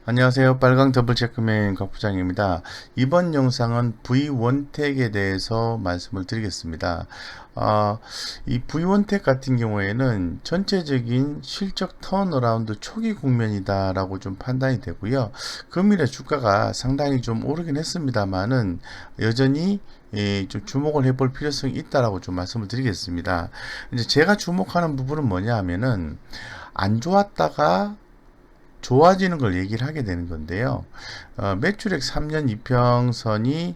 안녕하세요. 빨강 더블체크맨 곽 부장입니다. 이번 영상은 V원택에 대해서 말씀을 드리겠습니다. 이 V원택 같은 경우에는 전체적인 실적 턴어라운드 초기 국면이다 라고 좀 판단이 되고요. 금일의 주가가 상당히 좀 오르긴 했습니다만은 여전히 좀 주목을 해볼 필요성이 있다라고 좀 말씀을 드리겠습니다. 이제 제가 주목하는 부분은 뭐냐 하면은 안 좋았다가 좋아지는 걸 얘기를 하게 되는 건데요. 매출액 3년 이평선이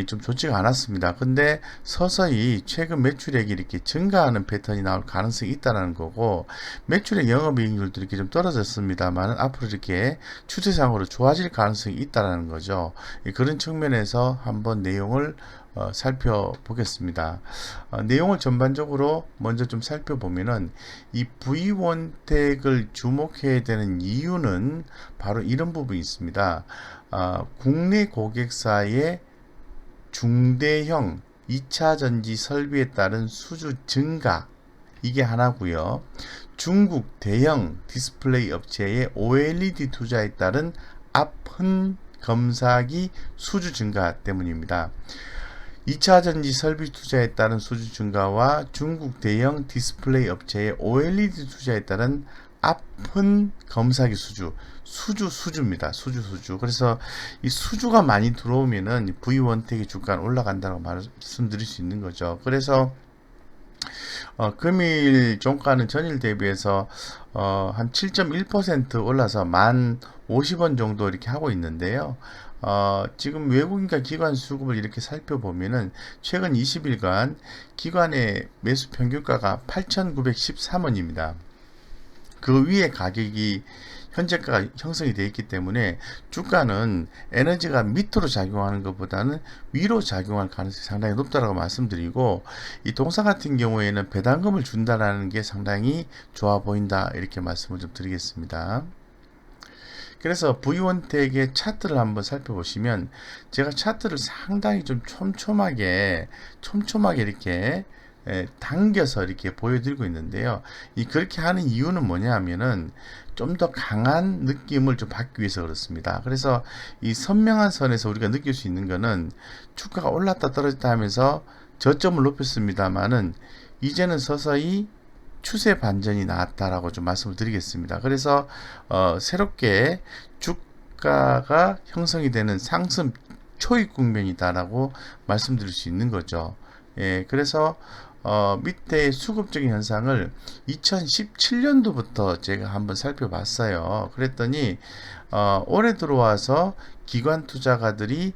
좀 좋지가 않았습니다. 근데 서서히 최근 매출액이 이렇게 증가하는 패턴이 나올 가능성이 있다는 거고, 매출액 영업이익률도 이렇게 좀 떨어졌습니다만 앞으로 이렇게 추세상으로 좋아질 가능성이 있다는 거죠. 그런 측면에서 한번 내용을 살펴보겠습니다. 내용을 전반적으로 먼저 좀 살펴보면은 이 V원택을 주목해야 되는 이유는 바로 이런 부분이 있습니다. 국내 고객사의 중대형 2차 전지 설비에 따른 수주 증가, 이게 하나고요. 중국 대형 디스플레이 업체의 OLED 투자에 따른 앞흔 검사기 수주 증가 때문입니다. 2차 전지 설비 투자에 따른 수주 증가와 중국 대형 디스플레이 업체의 OLED 투자에 따른 앞은 검사기 수주입니다. 수주. 그래서 이 수주가 많이 들어오면은 V원택의 주가는 올라간다고 말씀드릴 수 있는 거죠. 그래서 금일 종가는 전일 대비해서 한 7.1% 올라서 1,050원 정도 이렇게 하고 있는데요. 지금 외국인과 기관 수급을 이렇게 살펴보면은 최근 20일간 기관의 매수 평균가가 8,913원입니다. 그 위에 가격이 현재가가 형성이 되어 있기 때문에 주가는 에너지가 밑으로 작용하는 것보다는 위로 작용할 가능성이 상당히 높다고 말씀드리고, 이 동사 같은 경우에는 배당금을 준다라는 게 상당히 좋아 보인다, 이렇게 말씀을 좀 드리겠습니다. 그래서 V원택의 차트를 한번 살펴보시면, 제가 차트를 상당히 좀 촘촘하게 이렇게 당겨서 이렇게 보여드리고 있는데요. 그렇게 하는 이유는 뭐냐 하면은 좀 더 강한 느낌을 좀 받기 위해서 그렇습니다. 그래서 이 선명한 선에서 우리가 느낄 수 있는 거는 주가가 올랐다 떨어졌다 하면서 저점을 높였습니다만은 이제는 서서히 추세 반전이 나왔다라고 좀 말씀을 드리겠습니다. 그래서 새롭게 주가가 형성이 되는 상승 초입 국면이다라고 말씀드릴 수 있는 거죠. 그래서 밑에 수급적인 현상을 2017년도부터 제가 한번 살펴봤어요. 그랬더니 올해 들어와서 기관 투자가들이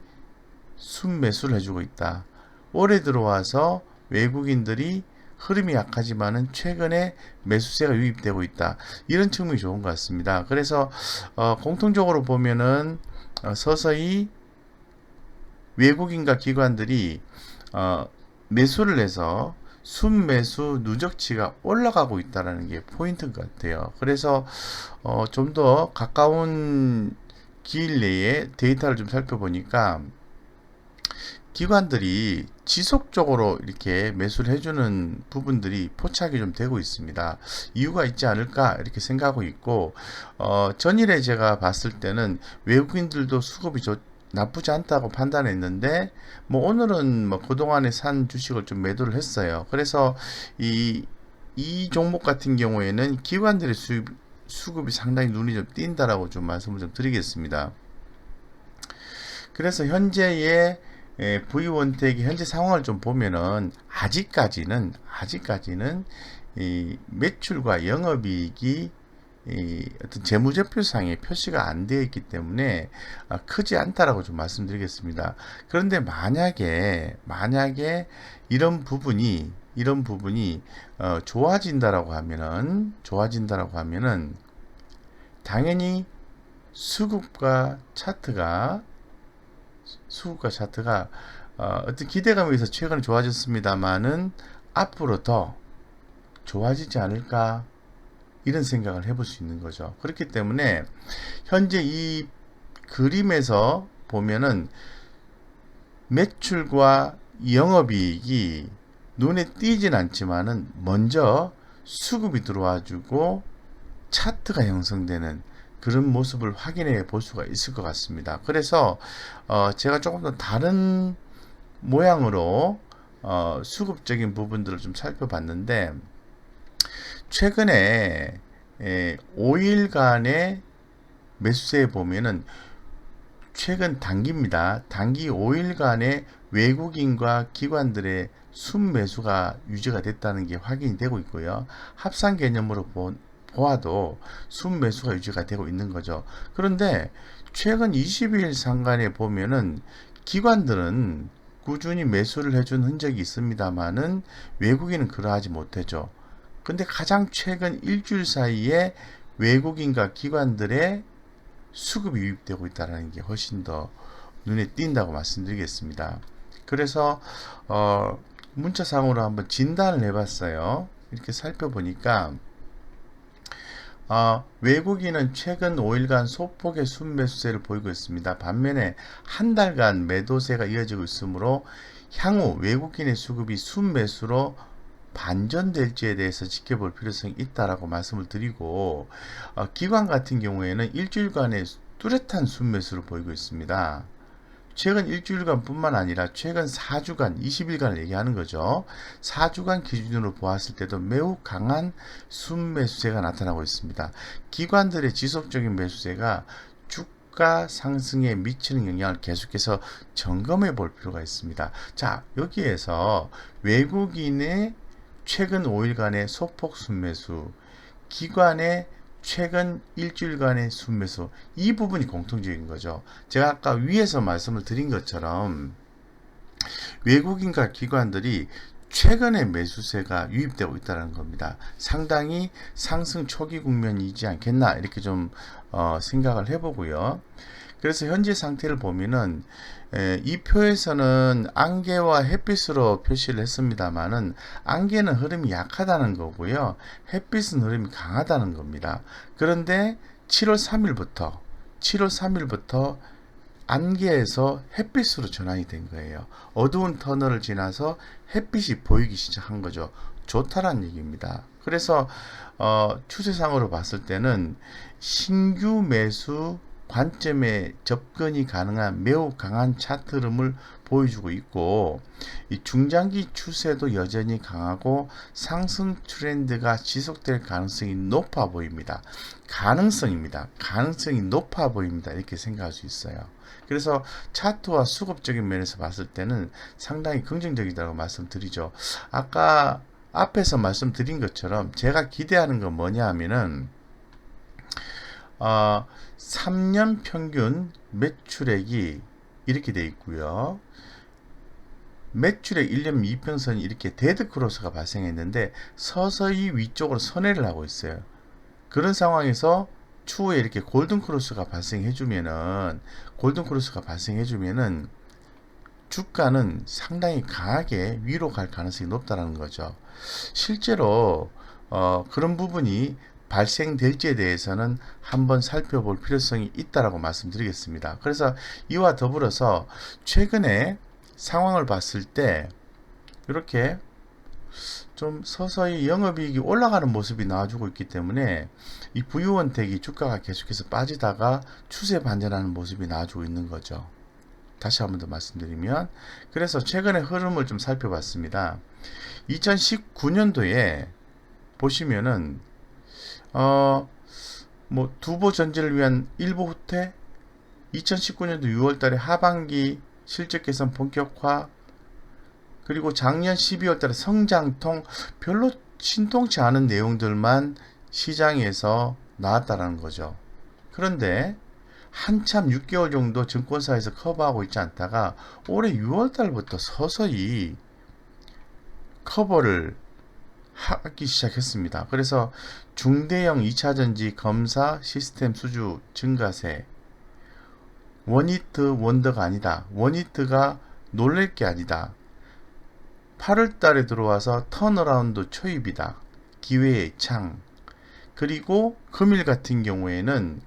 순매수를 해주고 있다. 올해 들어와서 외국인들이 흐름이 약하지만은 최근에 매수세가 유입되고 있다. 이런 측면이 좋은 것 같습니다. 그래서 공통적으로 보면은 서서히 외국인과 기관들이 매수를 해서 순매수 누적치가 올라가고 있다는 게 포인트인 것 같아요. 그래서 좀 더 가까운 기일 내에 데이터를 좀 살펴보니까 기관들이 지속적으로 이렇게 매수를 해주는 부분들이 포착이 좀 되고 있습니다. 이유가 있지 않을까 이렇게 생각하고 있고, 전일에 제가 봤을 때는 외국인들도 수급이 나쁘지 않다고 판단했는데, 뭐 오늘은 뭐 그동안에 산 주식을 좀 매도를 했어요. 그래서 이 종목 같은 경우에는 기관들의 수급이 상당히 눈이 좀 띈다라고 좀 말씀을 좀 드리겠습니다. 그래서 현재의 V원택의 현재 상황을 좀 보면은 아직까지는 이 매출과 영업이익이 이 어떤 재무제표상에 표시가 안 되어 있기 때문에 크지 않다라고 좀 말씀드리겠습니다. 그런데 만약에 이런 부분이 좋아진다라고 하면은 당연히 수급과 차트가 어떤 기대감에 의해서 최근에 좋아졌습니다만은 앞으로 더 좋아지지 않을까, 이런 생각을 해볼 수 있는 거죠. 그렇기 때문에 현재 이 그림에서 보면은 매출과 영업이익이 눈에 띄진 않지만은 먼저 수급이 들어와주고 차트가 형성되는 그런 모습을 확인해 볼 수가 있을 것 같습니다. 그래서 제가 조금 더 다른 모양으로 수급적인 부분들을 좀 살펴봤는데, 최근에 5일간의 매수세에 보면은 최근 단기입니다. 단기 5일간의 외국인과 기관들의 순매수가 유지가 됐다는 게 확인이 되고 있고요. 합산 개념으로 보아도 순매수가 유지가 되고 있는 거죠. 그런데 최근 20일 상간에 보면은 기관들은 꾸준히 매수를 해준 흔적이 있습니다만은 외국인은 그러하지 못하죠. 근데 가장 최근 일주일 사이에 외국인과 기관들의 수급이 유입되고 있다는 게 훨씬 더 눈에 띈다고 말씀드리겠습니다. 그래서 문자상으로 한번 진단을 해봤어요. 이렇게 살펴보니까 외국인은 최근 5일간 소폭의 순매수세를 보이고 있습니다. 반면에 한 달간 매도세가 이어지고 있으므로 향후 외국인의 수급이 순매수로 반전될지에 대해서 지켜볼 필요성이 있다라고 말씀을 드리고, 기관 같은 경우에는 일주일간의 뚜렷한 순매수를 보이고 있습니다. 최근 일주일간 뿐만 아니라 최근 4주간, 20일간을 얘기하는 거죠. 4주간 기준으로 보았을 때도 매우 강한 순매수세가 나타나고 있습니다. 기관들의 지속적인 매수세가 주가 상승에 미치는 영향을 계속해서 점검해 볼 필요가 있습니다. 자, 여기에서 외국인의 최근 5일간의 소폭 순매수, 기관의 최근 일주일간의 순매수, 이 부분이 공통적인 거죠. 제가 아까 위에서 말씀을 드린 것처럼 외국인과 기관들이 최근에 매수세가 유입되고 있다는 겁니다. 상당히 상승 초기 국면이지 않겠나 이렇게 좀 생각을 해보고요. 그래서 현재 상태를 보면은 이 표에서는 안개와 햇빛으로 표시를 했습니다만은 안개는 흐름이 약하다는 거고요. 햇빛은 흐름이 강하다는 겁니다. 그런데 7월 3일부터 안개에서 햇빛으로 전환이 된 거예요. 어두운 터널을 지나서 햇빛이 보이기 시작한 거죠. 좋다라는 얘기입니다. 그래서 추세상으로 봤을 때는 신규 매수 관점에 접근이 가능한 매우 강한 차트 흐름을 보여주고 있고, 이 중장기 추세도 여전히 강하고 상승 트렌드가 지속될 가능성이 높아 보입니다. 가능성입니다. 가능성이 높아 보입니다. 이렇게 생각할 수 있어요. 그래서 차트와 수급적인 면에서 봤을 때는 상당히 긍정적이라고 말씀드리죠. 아까 앞에서 말씀드린 것처럼 제가 기대하는 건 뭐냐 하면은 3년 평균 매출액이 이렇게 돼 있고요. 매출액 1년 이평선이 이렇게 데드 크로스가 발생했는데 서서히 위쪽으로 선회를 하고 있어요. 그런 상황에서 추후에 이렇게 골든 크로스가 발생해주면은 주가는 상당히 강하게 위로 갈 가능성이 높다는 거죠. 실제로 그런 부분이 발생될지에 대해서는 한번 살펴볼 필요성이 있다라고 말씀드리겠습니다. 그래서 이와 더불어서 최근에 상황을 봤을 때 이렇게 좀 서서히 영업이익이 올라가는 모습이 나와주고 있기 때문에 이 부유원택이 주가가 계속해서 빠지다가 추세 반전하는 모습이 나와주고 있는 거죠. 다시 한번 더 말씀드리면, 그래서 최근의 흐름을 좀 살펴봤습니다. 2019년도에 보시면은 두보 전지를 위한 일부 후퇴, 2019년도 6월달에 하반기 실적 개선 본격화, 그리고 작년 12월달에 성장통, 별로 신통치 않은 내용들만 시장에서 나왔다라는 거죠. 그런데 한참 6개월 정도 증권사에서 커버하고 있지 않다가 올해 6월달부터 서서히 커버를 하기 시작했습니다. 그래서 중대형 2차전지 검사 시스템 수주 증가세, 원히트 원더가 아니다. 원히트가 놀랄 게 아니다. 8월 달에 들어와서 턴어라운드 초입이다. 기회의 창. 그리고 금일 같은 경우에는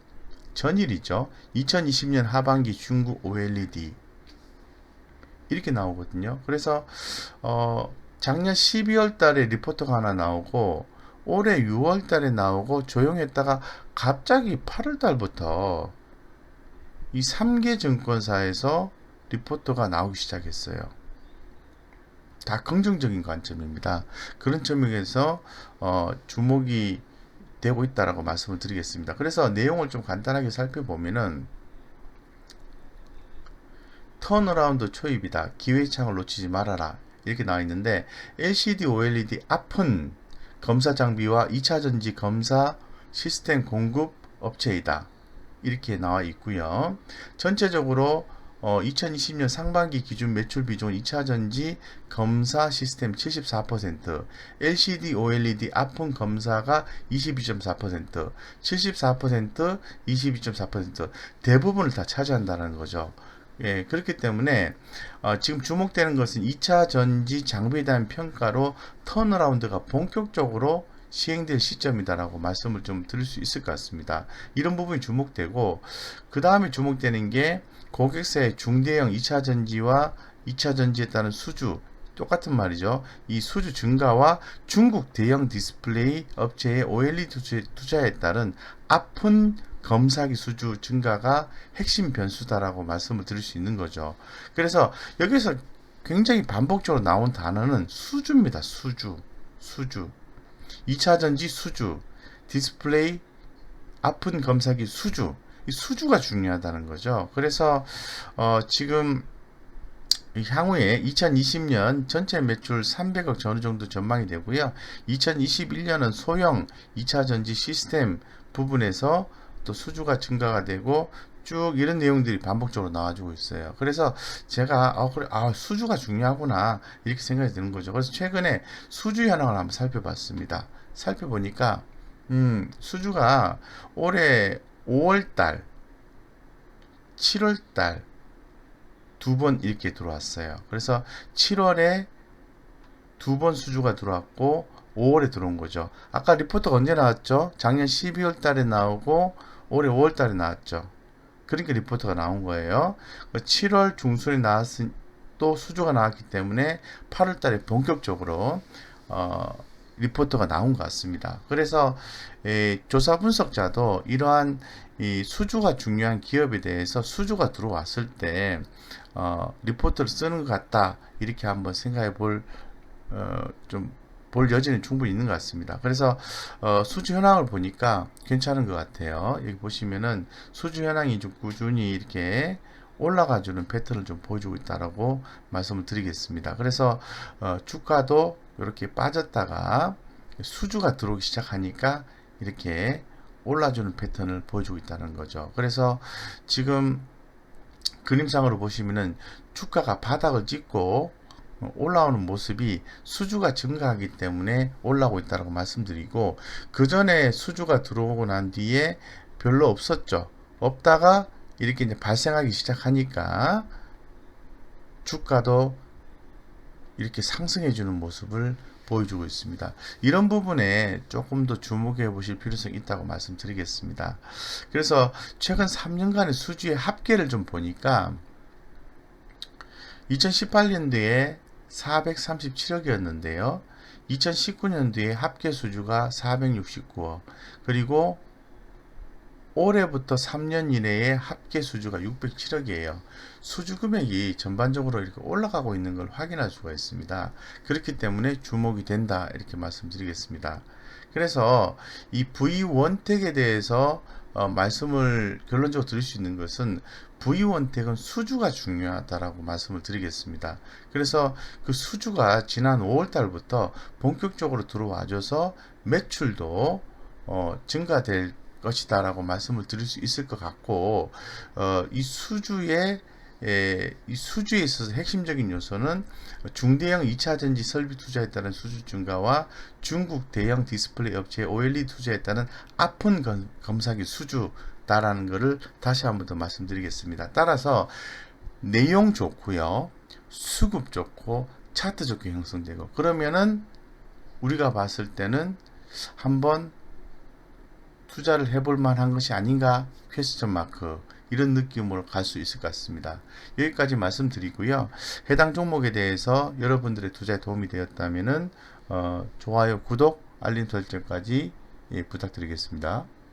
전일이죠. 2020년 하반기 중국 OLED 이렇게 나오거든요. 그래서 작년 12월 달에 리포트가 하나 나오고 올해 6월 달에 나오고 조용했다가 갑자기 8월 달부터 이 3개 증권사에서 리포트가 나오기 시작했어요. 다 긍정적인 관점입니다. 그런 점에서 주목이 되고 있다라고 말씀을 드리겠습니다. 그래서 내용을 좀 간단하게 살펴보면은 턴어라운드 초입이다. 기회의 창을 놓치지 말아라. 이렇게 나와 있는데 LCD, OLED 앞은 검사 장비와 2차전지 검사 시스템 공급 업체이다. 이렇게 나와 있고요. 전체적으로 2020년 상반기 기준 매출 비중 2차전지 검사 시스템 74%, LCD, OLED 앞은 검사가 22.4%, 74%, 22.4% 대부분을 다 차지한다는 거죠. 예, 그렇기 때문에 지금 주목되는 것은 2차 전지 장비에 대한 평가로 턴어라운드가 본격적으로 시행될 시점이다라고 말씀을 좀 드릴 수 있을 것 같습니다. 이런 부분이 주목되고 그 다음에 주목되는 게 고객사의 중대형 2차 전지와 2차 전지에 따른 수주 똑같은 말이죠. 이 수주 증가와 중국 대형 디스플레이 업체의 OLED 투자에 따른 아픈 검사기 수주 증가가 핵심 변수다라고 말씀을 드릴 수 있는 거죠. 그래서 여기서 굉장히 반복적으로 나온 단어는 수주입니다. 수주. 2차전지 수주, 디스플레이 아픈 검사기 수주. 이 수주가 중요하다는 거죠. 그래서 지금 향후에 2020년 전체 매출 300억 어느 정도 전망이 되고요. 2021년은 소형 2차전지 시스템 부분에서 또 수주가 증가가 되고 쭉 이런 내용들이 반복적으로 나와주고 있어요. 그래서 제가 그래, 수주가 중요하구나 이렇게 생각이 드는 거죠. 그래서 최근에 수주 현황을 한번 살펴봤습니다. 살펴보니까 수주가 올해 5월달, 7월달 두 번 이렇게 들어왔어요. 그래서 7월에 두 번 수주가 들어왔고 5월에 들어온 거죠. 아까 리포트가 언제 나왔죠? 작년 12월 달에 나오고 올해 5월 달에 나왔죠. 그러니까 리포트가 나온 거예요. 7월 중순에 나왔으니 또 수주가 나왔기 때문에 8월 달에 본격적으로 리포트가 나온 것 같습니다. 그래서 조사 분석자도 이러한 이 수주가 중요한 기업에 대해서 수주가 들어왔을 때 리포트를 쓰는 것 같다 이렇게 한번 생각해 볼 여지는 충분히 있는 것 같습니다. 그래서 수주 현황을 보니까 괜찮은 것 같아요. 여기 보시면은 수주 현황이 좀 꾸준히 이렇게 올라가주는 패턴을 좀 보여주고 있다라고 말씀을 드리겠습니다. 그래서 주가도 이렇게 빠졌다가 수주가 들어오기 시작하니까 이렇게 올라주는 패턴을 보여주고 있다는 거죠. 그래서 지금 그림상으로 보시면은 주가가 바닥을 찍고 올라오는 모습이 수주가 증가하기 때문에 올라오고 있다고 말씀드리고, 그 전에 수주가 들어오고 난 뒤에 별로 없었죠. 없다가 이렇게 이제 발생하기 시작하니까 주가도 이렇게 상승해 주는 모습을 보여주고 있습니다. 이런 부분에 조금 더 주목해 보실 필요성이 있다고 말씀드리겠습니다. 그래서 최근 3년간의 수주의 합계를 좀 보니까 2018년도에 437억이었는데요. 2019년도에 합계 수주가 469억, 그리고 올해부터 3년 이내에 합계 수주가 607억이에요. 수주 금액이 전반적으로 이렇게 올라가고 있는 걸 확인할 수가 있습니다. 그렇기 때문에 주목이 된다 이렇게 말씀드리겠습니다. 그래서 이 V원택에 대해서 말씀을 결론적으로 드릴 수 있는 것은 V원택은 수주가 중요하다라고 말씀을 드리겠습니다. 그래서 그 수주가 지난 5월달부터 본격적으로 들어와줘서 매출도 증가될 것이다 라고 말씀을 드릴 수 있을 것 같고, 이 수주에 있어서 핵심적인 요소는 중대형 2차전지 설비 투자에 따른 수주 증가와 중국 대형 디스플레이 업체의 OLED 투자에 따른 아픈 검사기 수주다라는 것을 다시 한번 더 말씀드리겠습니다. 따라서 내용 좋고요, 수급 좋고 차트 좋게 형성되고, 그러면은 우리가 봤을 때는 한번 투자를 해볼 만한 것이 아닌가 퀘스천 마크, 이런 느낌으로 갈 수 있을 것 같습니다. 여기까지 말씀드리고요. 해당 종목에 대해서 여러분들의 투자에 도움이 되었다면은 좋아요, 구독 알림 설정까지 부탁드리겠습니다.